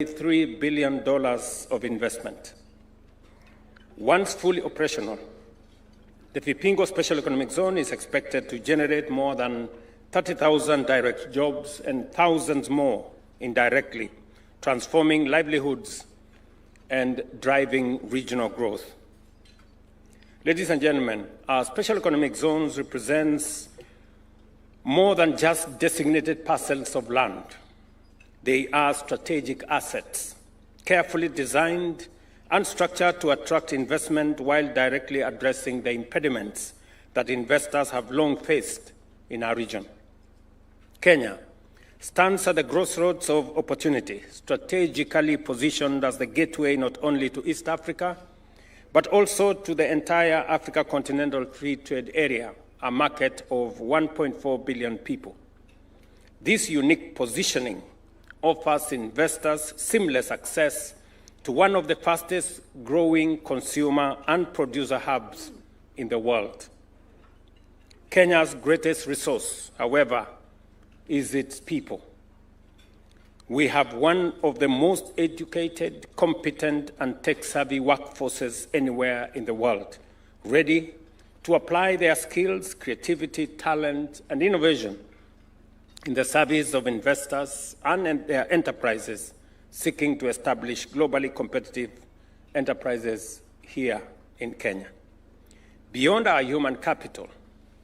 $3 billion of investment. Once fully operational, the Vipingo Special Economic Zone is expected to generate more than 30,000 direct jobs and thousands more indirectly, transforming livelihoods and driving regional growth. Ladies and gentlemen, our special economic zones represents more than just designated parcels of land. They are strategic assets, carefully designed and structured to attract investment while directly addressing the impediments that investors have long faced in our region. Kenya stands at the crossroads of opportunity, strategically positioned as the gateway not only to East Africa, but also to the entire Africa Continental Free Trade Area, a market of 1.4 billion people. This unique positioning offers investors seamless access to one of the fastest growing consumer and producer hubs in the world. Kenya's greatest resource, however, is its people. We have one of the most educated, competent, and tech-savvy workforces anywhere in the world, ready to apply their skills, creativity, talent, and innovation in the service of investors and their enterprises seeking to establish globally competitive enterprises here in Kenya. Beyond our human capital,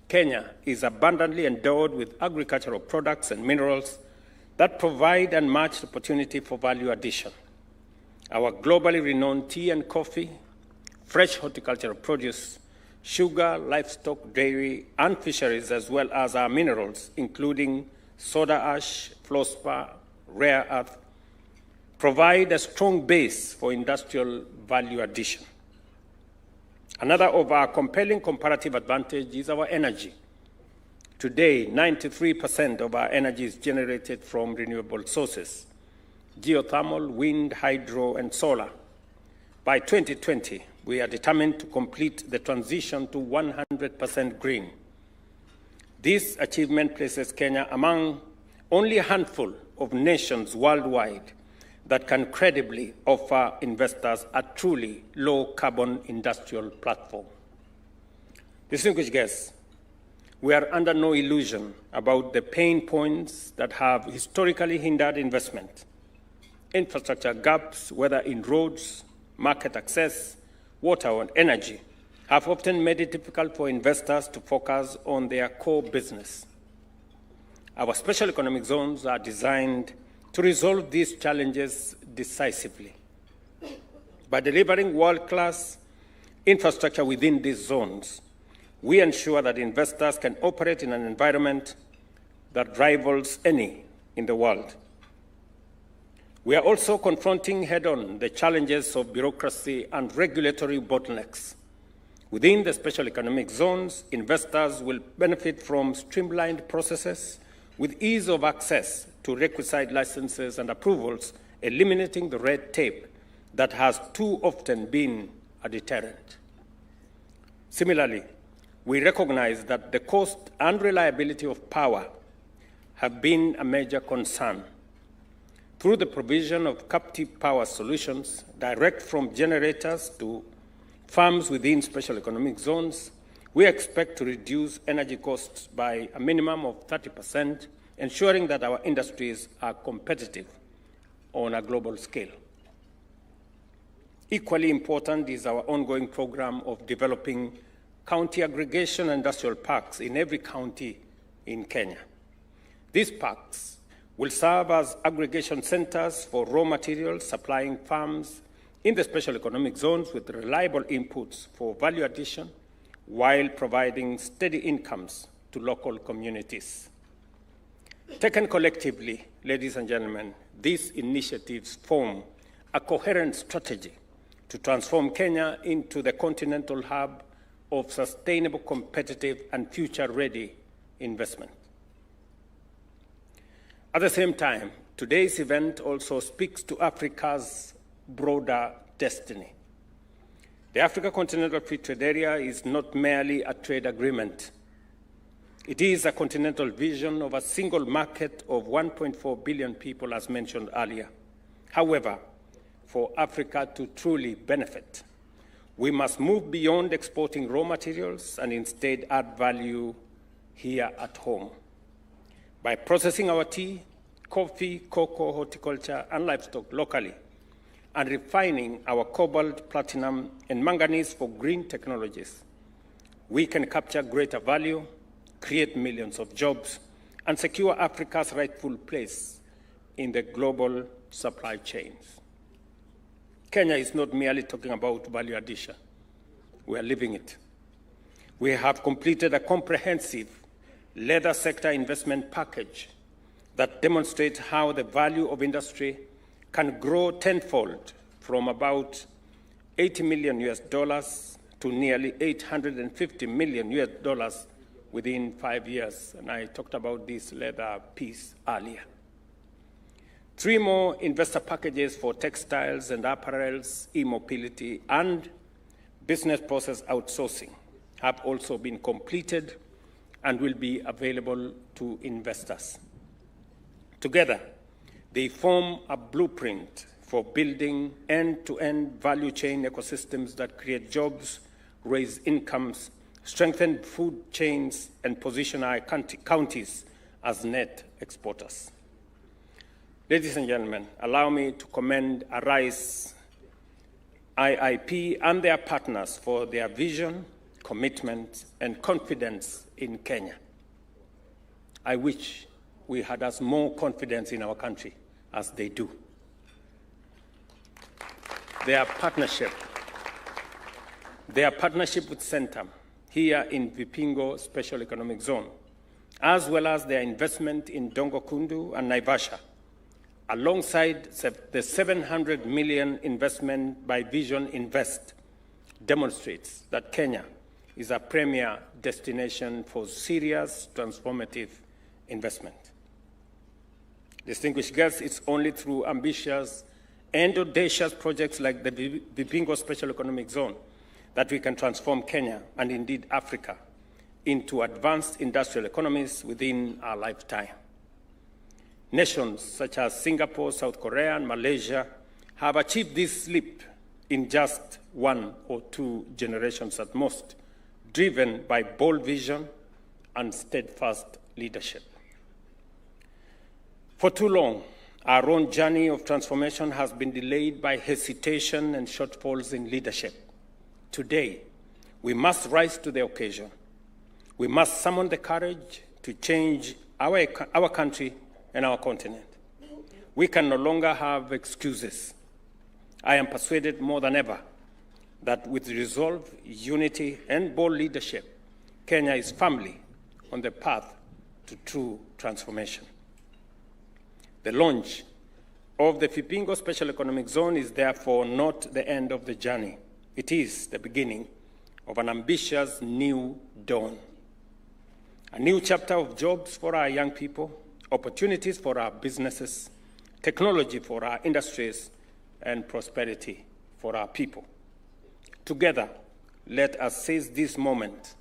Kenya is abundantly endowed with agricultural products and minerals that provide unmatched opportunity for value addition. Our globally renowned tea and coffee, fresh horticultural produce, sugar, livestock, dairy, and fisheries, as well as our minerals, including soda ash, fluorspar, rare earth, provide a strong base for industrial value addition. Another of our compelling comparative advantage is our energy. Today, 93% of our energy is generated from renewable sources: geothermal, wind, hydro, and solar. By 2020, we are determined to complete the transition to 100% green. This achievement places Kenya among only a handful of nations worldwide that can credibly offer investors a truly low-carbon industrial platform. Distinguished guests, we are under no illusion about the pain points that have historically hindered investment. Infrastructure gaps, whether in roads, market access, water, and energy, have often made it difficult for investors to focus on their core business. Our special economic zones are designed to resolve these challenges decisively. By delivering world-class infrastructure within these zones, we ensure that investors can operate in an environment that rivals any in the world. We are also confronting head-on the challenges of bureaucracy and regulatory bottlenecks. Within the special economic zones, investors will benefit from streamlined processes with ease of access to requisite licenses and approvals, eliminating the red tape that has too often been a deterrent. Similarly, we recognize that the cost and reliability of power have been a major concern. Through the provision of captive power solutions, direct from generators to farms within special economic zones, we expect to reduce energy costs by a minimum of 30%, ensuring that our industries are competitive on a global scale. Equally important is our ongoing program of developing county aggregation and industrial parks in every county in Kenya. These parks will serve as aggregation centers for raw materials, supplying farms in the special economic zones with reliable inputs for value addition, while providing steady incomes to local communities. Taken collectively, ladies and gentlemen, these initiatives form a coherent strategy to transform Kenya into the continental hub of sustainable, competitive, and future-ready investment. At the same time, today's event also speaks to Africa's broader destiny. The Africa Continental Free Trade Area is not merely a trade agreement. It is a continental vision of a single market of 1.4 billion people, as mentioned earlier, However, for Africa to truly benefit, we must move beyond exporting raw materials and instead add value here at home. By processing our tea, coffee, cocoa, horticulture, and livestock locally, and refining our cobalt, platinum, and manganese for green technologies, we can capture greater value, create millions of jobs, and secure Africa's rightful place in the global supply chains. Kenya is not merely talking about value addition. We are living it. We have completed a comprehensive leather sector investment package that demonstrates how the value of industry can grow tenfold from about $80 million to nearly $850 million within 5 years. And I talked about this leather piece earlier. 3 more investor packages for textiles and apparels, e-mobility, and business process outsourcing have also been completed and will be available to investors. Together, they form a blueprint for building end-to-end value chain ecosystems that create jobs, raise incomes, strengthen food chains, and position our counties as net exporters. Ladies and gentlemen, allow me to commend Arise IIP and their partners for their vision, commitment, and confidence in Kenya. I wish we had as more confidence in our country as they do. Their partnership with Centum here in Vipingo Special Economic Zone, as well as their investment in Dongo Kundu and Naivasha, alongside the $700 million investment by Vision Invest, demonstrates that Kenya is a premier destination for serious transformative investment. Distinguished guests, it's only through ambitious and audacious projects like the Vipingo Special Economic Zone that we can transform Kenya, and indeed Africa, into advanced industrial economies within our lifetime. Nations such as Singapore, South Korea, and Malaysia have achieved this leap in just 1 or 2 generations at most, driven by bold vision and steadfast leadership. For too long, our own journey of transformation has been delayed by hesitation and shortfalls in leadership. Today, we must rise to the occasion. We must summon the courage to change our country and our continent. We can no longer have excuses. I am persuaded more than ever that with resolve, unity, and bold leadership, Kenya is firmly on the path to true transformation. The launch of the Vipingo Special Economic Zone is therefore not the end of the journey. It is the beginning of an ambitious new dawn. A new chapter of jobs for our young people, opportunities for our businesses, technology for our industries, and prosperity for our people. Together, let us seize this moment,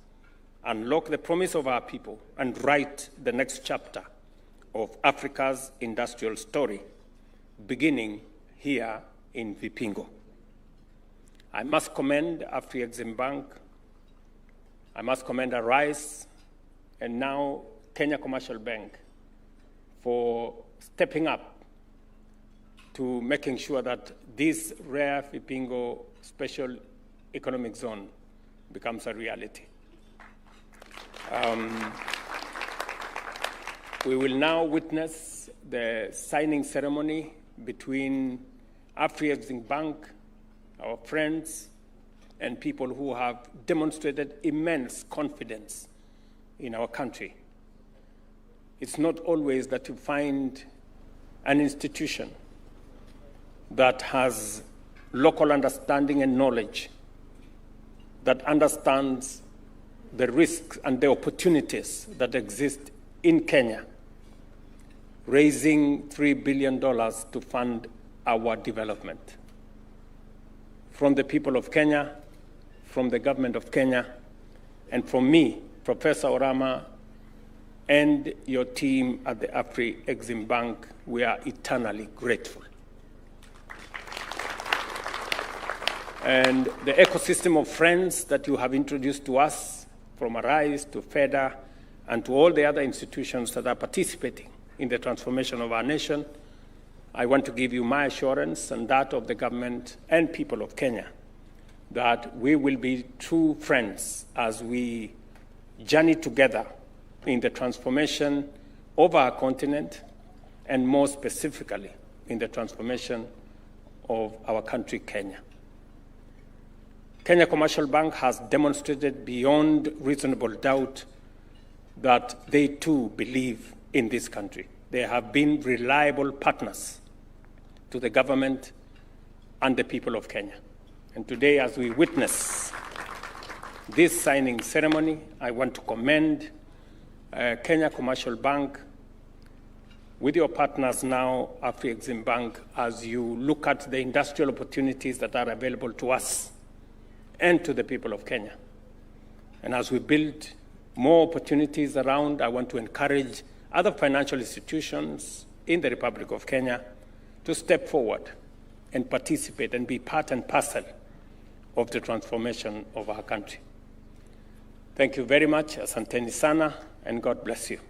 unlock the promise of our people, and write the next chapter of Africa's industrial story, beginning here in Vipingo. I must commend Afreximbank, I must commend Arise, and now Kenya Commercial Bank for stepping up to making sure that this rare Vipingo Special Economic Zone becomes a reality. We will now witness the signing ceremony between Afreximbank, our friends, and people who have demonstrated immense confidence in our country. It's not always that you find an institution that has local understanding and knowledge, that understands the risks and the opportunities that exist in Kenya, raising $3 billion to fund our development. From the people of Kenya, from the government of Kenya, and from me, Professor Orama, and your team at the Afreximbank, we are eternally grateful. and the ecosystem of friends that you have introduced to us, from Arise to FEDA, and to all the other institutions that are participating in the transformation of our nation, I want to give you my assurance and that of the government and people of Kenya that we will be true friends as we journey together in the transformation of our continent, and more specifically in the transformation of our country, Kenya. Kenya Commercial Bank has demonstrated beyond reasonable doubt that they too believe in this country. They have been reliable partners to the government and the people of Kenya. And today, as we witness this signing ceremony, I want to commend Kenya Commercial Bank with your partners now, Afrexim Bank, as you look at the industrial opportunities that are available to us and to the people of Kenya. And as we build more opportunities around, I want to encourage other financial institutions in the Republic of Kenya to step forward and participate and be part and parcel of the transformation of our country. Thank you very much, asanteni sana, and God bless you.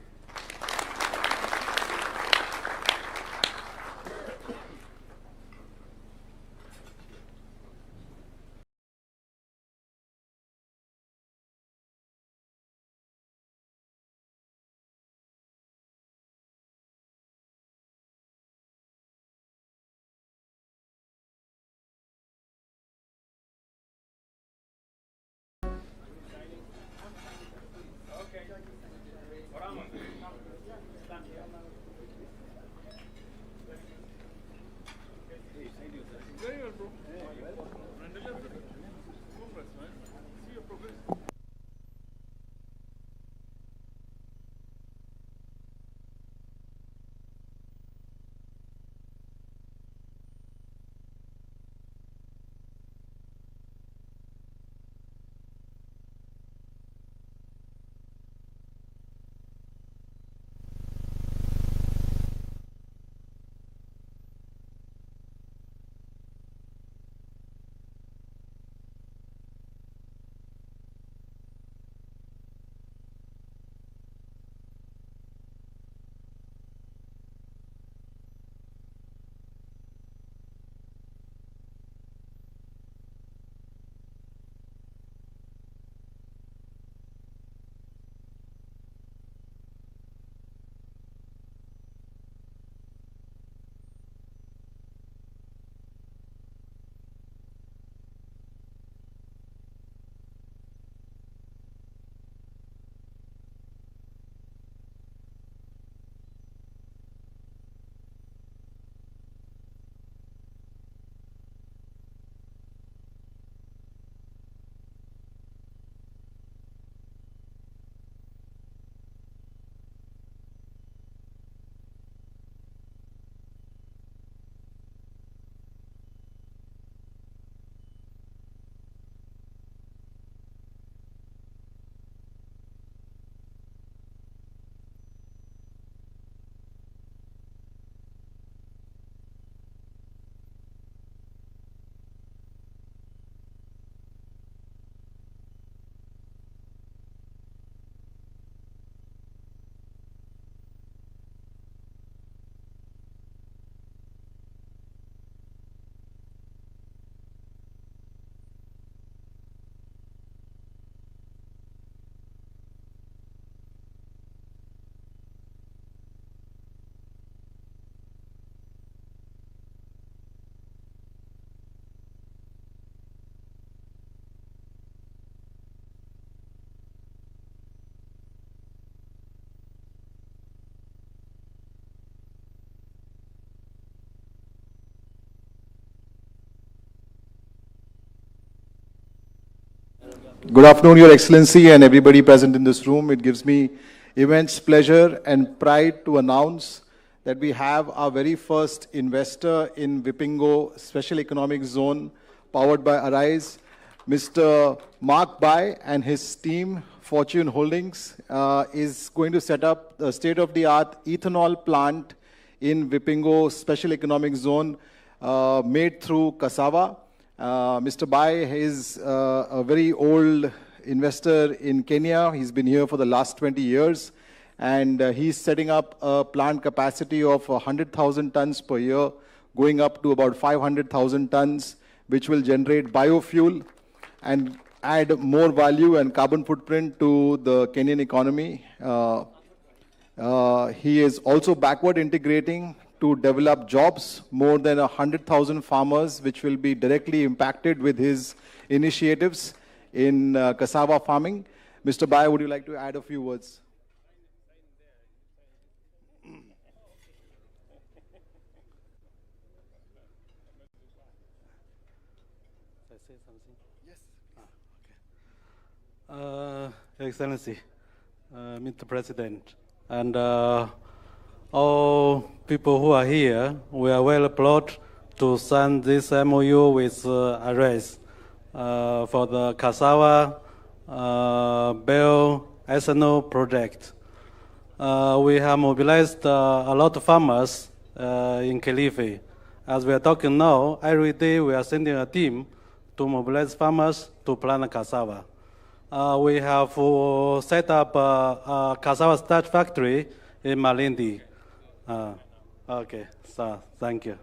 Good afternoon, Your Excellency, and everybody present in this room. It gives me immense pleasure and pride to announce that we have our very first investor in Vipingo Special Economic Zone, powered by Arise, Mr. Mark Bai and his team, Fortune Holdings, is going to set up a state-of-the-art ethanol plant in Vipingo Special Economic Zone made through cassava. Mr. Bai is a very old investor in Kenya. He's been here for the last 20 years. And he's setting up a plant capacity of 100,000 tons per year, going up to about 500,000 tons, which will generate biofuel and add more value and carbon footprint to the Kenyan economy. He is also backward integrating to develop jobs, more than 100,000 farmers, which will be directly impacted with his initiatives in cassava farming. Mr. Bai, would you like to add a few words? Say something? Yes. Okay. Excellency, Mr. President, and all people who are here, we are well proud to sign this MOU with Ares for the cassava bioethanol project. We have mobilized a lot of farmers in Kilifi. As we are talking now, every day we are sending a team to mobilize farmers to plant cassava. We have set up a cassava starch factory in Malindi. Okay, so thank you.